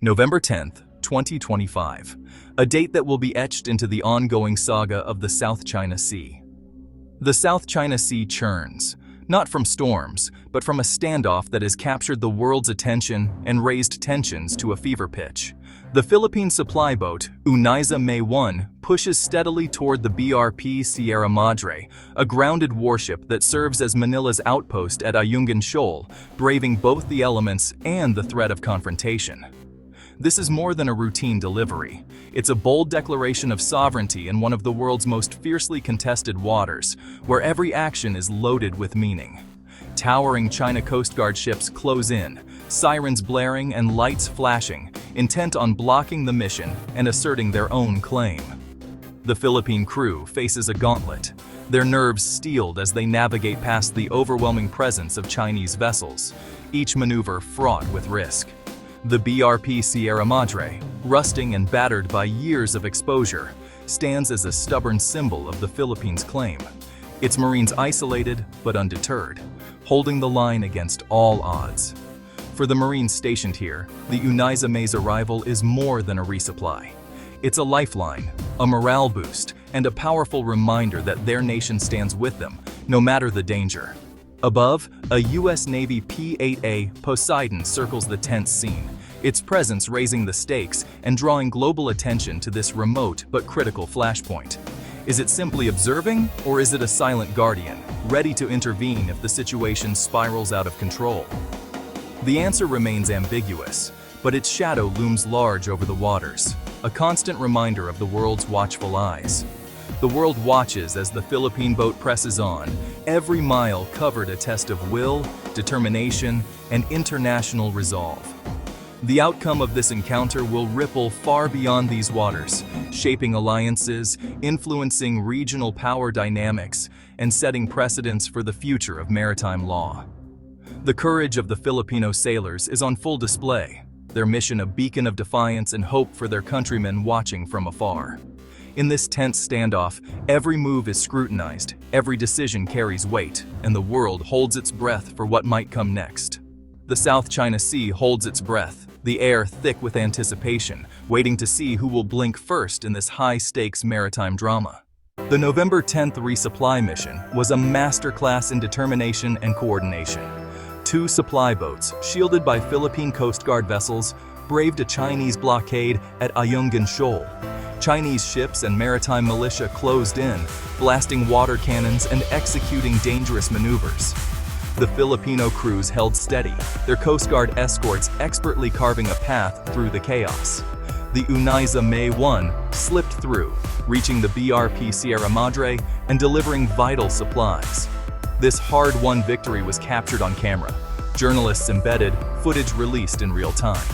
November 10th, 2025, a date that will be etched into the ongoing saga of the South China Sea. The South China Sea churns, not from storms, but from a standoff that has captured the world's attention and raised tensions to a fever pitch. The Philippine supply boat, May 1, pushes steadily toward the BRP Sierra Madre, a grounded warship that serves as Manila's outpost at Ayungin Shoal, braving both the elements and the threat of confrontation. This is more than a routine delivery. It's a bold declaration of sovereignty in one of the world's most fiercely contested waters, where every action is loaded with meaning. Towering China Coast Guard ships close in, sirens blaring and lights flashing, intent on blocking the mission and asserting their own claim. The Philippine crew faces a gauntlet, their nerves steeled as they navigate past the overwhelming presence of Chinese vessels, each maneuver fraught with risk. The BRP Sierra Madre, rusting and battered by years of exposure, stands as a stubborn symbol of the Philippines' claim. Its Marines isolated but undeterred, holding the line against all odds. For the Marines stationed here, the May's arrival is more than a resupply. It's a lifeline, a morale boost, and a powerful reminder that their nation stands with them, no matter the danger. Above, a U.S. Navy P-8A Poseidon circles the tense scene, its presence raising the stakes and drawing global attention to this remote but critical flashpoint. Is it simply observing, or is it a silent guardian, ready to intervene if the situation spirals out of control? The answer remains ambiguous, but its shadow looms large over the waters, a constant reminder of the world's watchful eyes. The world watches as the Philippine boat presses on, every mile covered a test of will, determination, and international resolve. The outcome of this encounter will ripple far beyond these waters, shaping alliances, influencing regional power dynamics, and setting precedents for the future of maritime law. The courage of the Filipino sailors is on full display, their mission a beacon of defiance and hope for their countrymen watching from afar. In this tense standoff, every move is scrutinized, every decision carries weight, and the world holds its breath for what might come next. The South China Sea holds its breath, the air thick with anticipation, waiting to see who will blink first in this high-stakes maritime drama. The November 10th resupply mission was a masterclass in determination and coordination. Two supply boats, shielded by Philippine Coast Guard vessels, braved a Chinese blockade at Ayungin Shoal. Chinese ships and maritime militia closed in, blasting water cannons and executing dangerous maneuvers. The Filipino crews held steady, their Coast Guard escorts expertly carving a path through the chaos. The May 1 slipped through, reaching the BRP Sierra Madre and delivering vital supplies. This hard-won victory was captured on camera, journalists embedded, footage released in real time.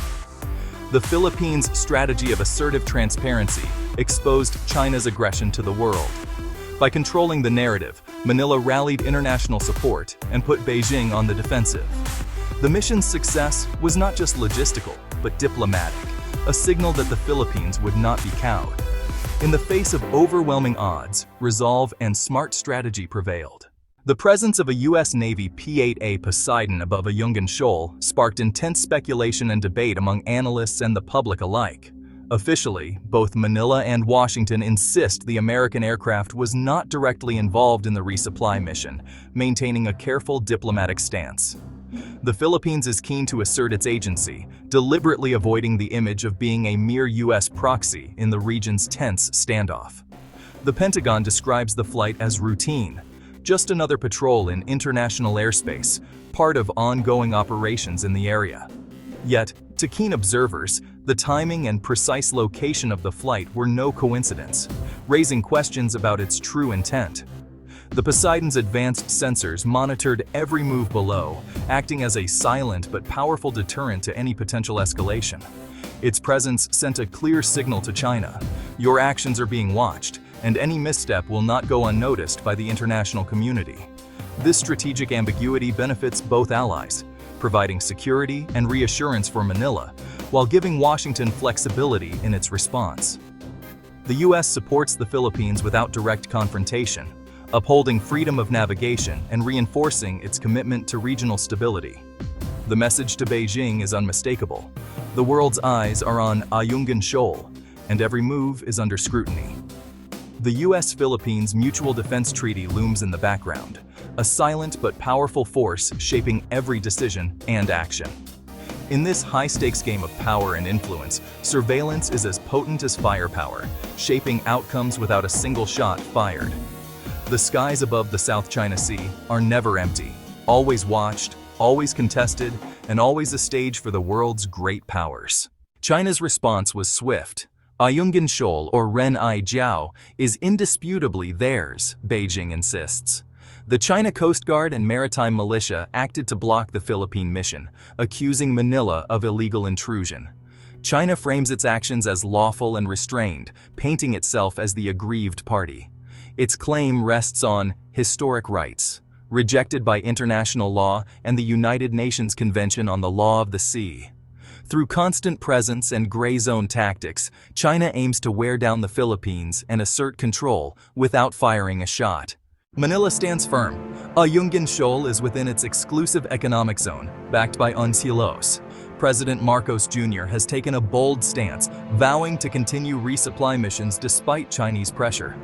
The Philippines' strategy of assertive transparency exposed China's aggression to the world. By controlling the narrative, Manila rallied international support and put Beijing on the defensive. The mission's success was not just logistical, but diplomatic, a signal that the Philippines would not be cowed. In the face of overwhelming odds, resolve and smart strategy prevailed. The presence of a U.S. Navy P-8A Poseidon above Ayungin Shoal sparked intense speculation and debate among analysts and the public alike. Officially, both Manila and Washington insist the American aircraft was not directly involved in the resupply mission, maintaining a careful diplomatic stance. The Philippines is keen to assert its agency, deliberately avoiding the image of being a mere U.S. proxy in the region's tense standoff. The Pentagon describes the flight as routine, just another patrol in international airspace, part of ongoing operations in the area. Yet, to keen observers, the timing and precise location of the flight were no coincidence, raising questions about its true intent. The Poseidon's advanced sensors monitored every move below, acting as a silent but powerful deterrent to any potential escalation. Its presence sent a clear signal to China: your actions are being watched, and any misstep will not go unnoticed by the international community. This strategic ambiguity benefits both allies, providing security and reassurance for Manila, while giving Washington flexibility in its response. The U.S. supports the Philippines without direct confrontation, upholding freedom of navigation and reinforcing its commitment to regional stability. The message to Beijing is unmistakable. The world's eyes are on Ayungin Shoal, and every move is under scrutiny. The US-Philippines Mutual Defense Treaty looms in the background, a silent but powerful force shaping every decision and action. In this high-stakes game of power and influence, surveillance is as potent as firepower, shaping outcomes without a single shot fired. The skies above the South China Sea are never empty, always watched, always contested, and always a stage for the world's great powers. China's response was swift. Ayungin Shoal, or Ren-ai Jiao, is indisputably theirs, Beijing insists. The China Coast Guard and maritime militia acted to block the Philippine mission, accusing Manila of illegal intrusion. China frames its actions as lawful and restrained, painting itself as the aggrieved party. Its claim rests on historic rights, rejected by international law and the United Nations Convention on the Law of the Sea. Through constant presence and gray zone tactics, China aims to wear down the Philippines and assert control without firing a shot. Manila stands firm. Ayungin Shoal is within its exclusive economic zone, backed by UNCLOS. President Marcos Jr. has taken a bold stance, vowing to continue resupply missions despite Chinese pressure.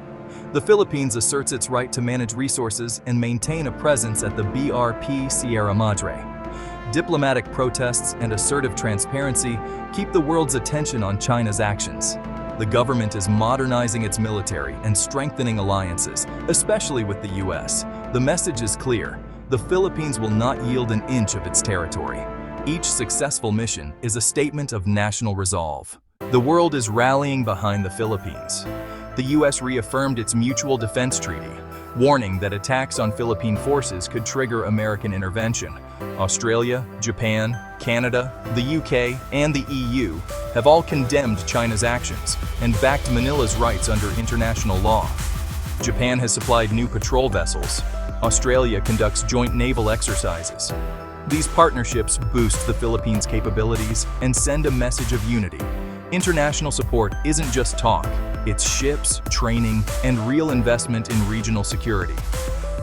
The Philippines asserts its right to manage resources and maintain a presence at the BRP Sierra Madre. Diplomatic protests and assertive transparency keep the world's attention on China's actions. The government is modernizing its military and strengthening alliances, especially with the US. The message is clear: the Philippines will not yield an inch of its territory. Each successful mission is a statement of national resolve. The world is rallying behind the Philippines. The US reaffirmed its Mutual Defense Treaty, warning that attacks on Philippine forces could trigger American intervention. Australia, Japan, Canada, the UK, and the EU have all condemned China's actions and backed Manila's rights under international law. Japan has supplied new patrol vessels. Australia conducts joint naval exercises. These partnerships boost the Philippines' capabilities and send a message of unity. International support isn't just talk, it's ships, training, and real investment in regional security.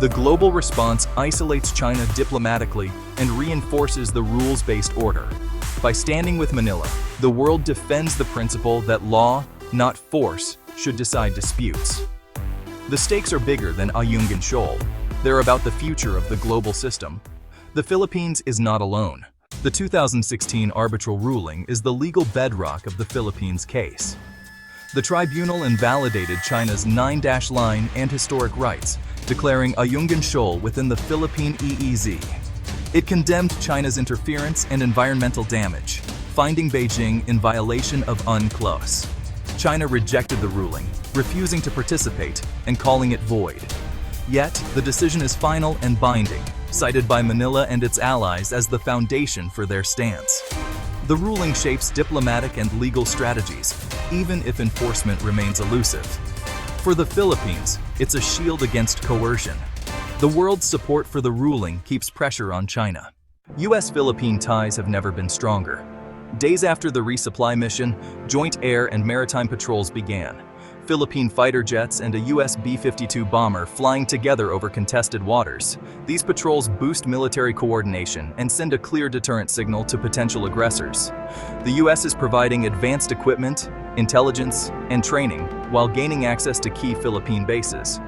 The global response isolates China diplomatically and reinforces the rules-based order. By standing with Manila, the world defends the principle that law, not force, should decide disputes. The stakes are bigger than Ayungin Shoal. They're about the future of the global system. The Philippines is not alone. The 2016 arbitral ruling is the legal bedrock of the Philippines case. The tribunal invalidated China's 9-line and historic rights, declaring Ayungin Shoal within the Philippine EEZ. It condemned China's interference and environmental damage, finding Beijing in violation of UNCLOS. China rejected the ruling, refusing to participate and calling it void. Yet, the decision is final and binding, cited by Manila and its allies as the foundation for their stance. The ruling shapes diplomatic and legal strategies, even if enforcement remains elusive. For the Philippines, it's a shield against coercion. The world's support for the ruling keeps pressure on China. US-Philippine ties have never been stronger. Days after the resupply mission, joint air and maritime patrols began. Philippine fighter jets and a US B-52 bomber flying together over contested waters. These patrols boost military coordination and send a clear deterrent signal to potential aggressors. The US is providing advanced equipment, intelligence, and training while gaining access to key Philippine bases.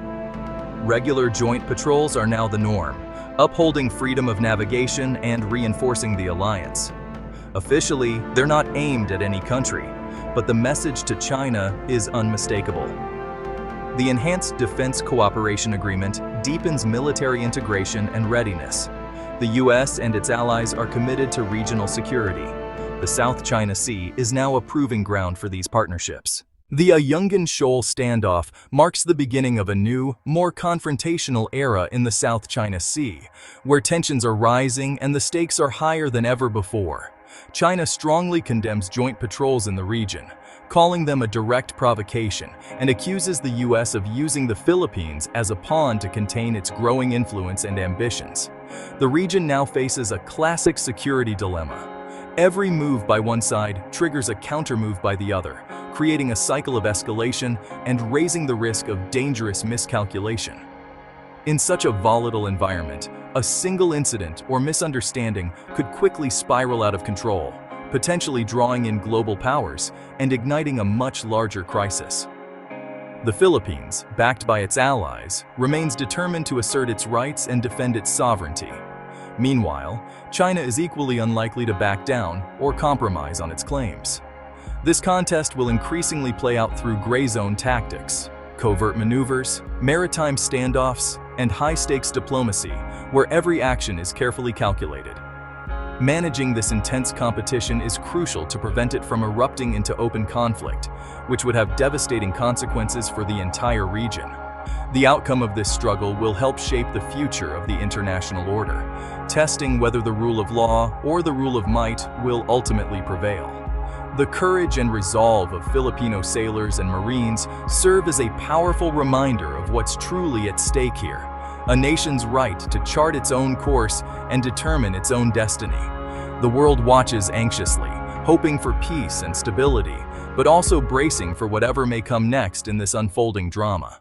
Regular joint patrols are now the norm, upholding freedom of navigation and reinforcing the alliance. Officially, they're not aimed at any country, but the message to China is unmistakable. The Enhanced Defense Cooperation Agreement deepens military integration and readiness. The US and its allies are committed to regional security. The South China Sea is now a proving ground for these partnerships. The Ayungin Shoal standoff marks the beginning of a new, more confrontational era in the South China Sea, where tensions are rising and the stakes are higher than ever before. China strongly condemns joint patrols in the region, calling them a direct provocation, and accuses the US of using the Philippines as a pawn to contain its growing influence and ambitions. The region now faces a classic security dilemma. Every move by one side triggers a countermove by the other, creating a cycle of escalation and raising the risk of dangerous miscalculation. In such a volatile environment, a single incident or misunderstanding could quickly spiral out of control, potentially drawing in global powers and igniting a much larger crisis. The Philippines, backed by its allies, remains determined to assert its rights and defend its sovereignty. Meanwhile, China is equally unlikely to back down or compromise on its claims. This contest will increasingly play out through gray zone tactics, covert maneuvers, maritime standoffs, and high-stakes diplomacy, where every action is carefully calculated. Managing this intense competition is crucial to prevent it from erupting into open conflict, which would have devastating consequences for the entire region. The outcome of this struggle will help shape the future of the international order, testing whether the rule of law or the rule of might will ultimately prevail. The courage and resolve of Filipino sailors and Marines serve as a powerful reminder of what's truly at stake here: a nation's right to chart its own course and determine its own destiny. The world watches anxiously, hoping for peace and stability, but also bracing for whatever may come next in this unfolding drama.